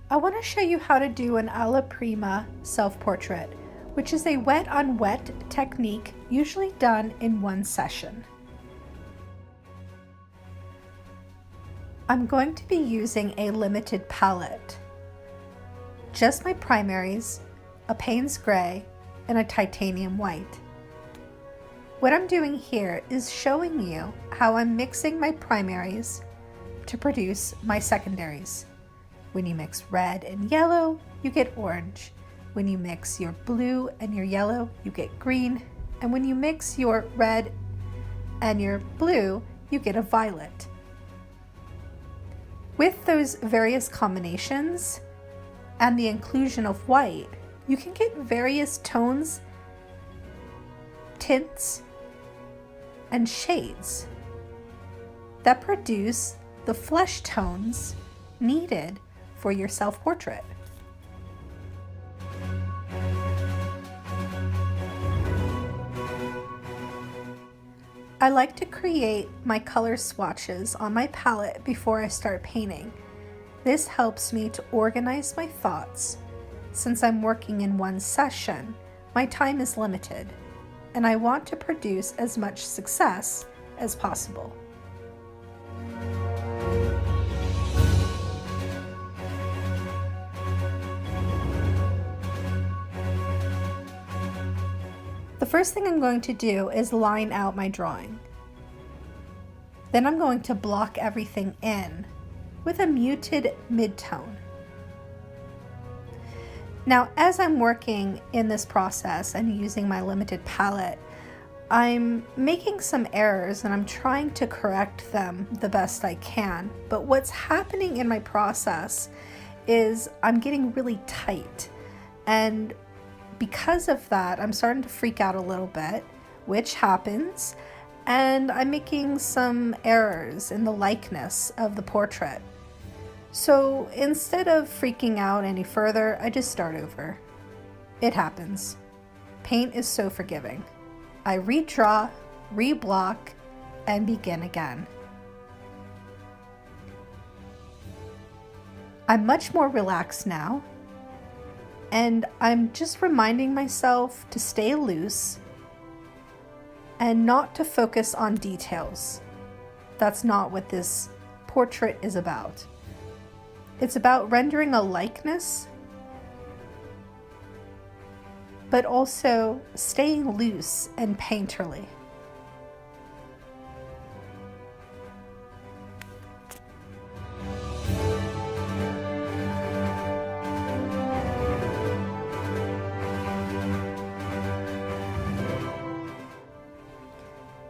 I want to show you how to do an Alla Prima self-portrait, which is a wet on wet technique usually done in one session. I'm going to be using a limited palette, just my primaries, a Payne's Gray, and a titanium white. What I'm doing here is showing you how I'm mixing my primaries to produce my secondaries. When you mix red and yellow, you get orange. When you mix your blue and your yellow, you get green. And when you mix your red and your blue, you get a violet. With those various combinations and the inclusion of white, you can get various tones, tints, and shades that produce the flesh tones needed for your self-portrait. I like to create my color swatches on my palette before I start painting. This helps me to organize my thoughts. Since I'm working in one session, my time is limited, and I want to produce as much success as possible. The first thing I'm going to do is line out my drawing. Then I'm going to block everything in with a muted midtone. Now, as I'm working in this process and using my limited palette, I'm making some errors and I'm trying to correct them the best I can. But what's happening in my process is I'm getting really tight, and because of that, I'm starting to freak out a little bit, which happens, and I'm making some errors in the likeness of the portrait. So instead of freaking out any further, I just start over. It happens. Paint is so forgiving. I redraw, reblock, and begin again. I'm much more relaxed now, and I'm just reminding myself to stay loose and not to focus on details. That's not what this portrait is about. It's about rendering a likeness, but also staying loose and painterly.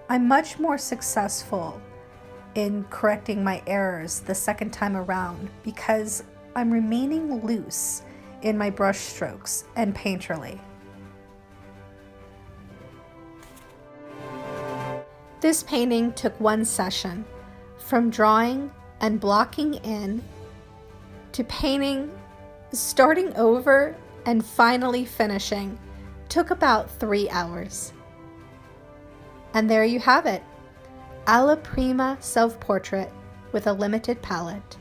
I'm much more successful in correcting my errors the second time around because I'm remaining loose in my brush strokes and painterly. This painting took one session, from drawing and blocking in to painting, starting over, and finally finishing. Took about 3 hours. And there you have it, Alla Prima self-portrait with a limited palette.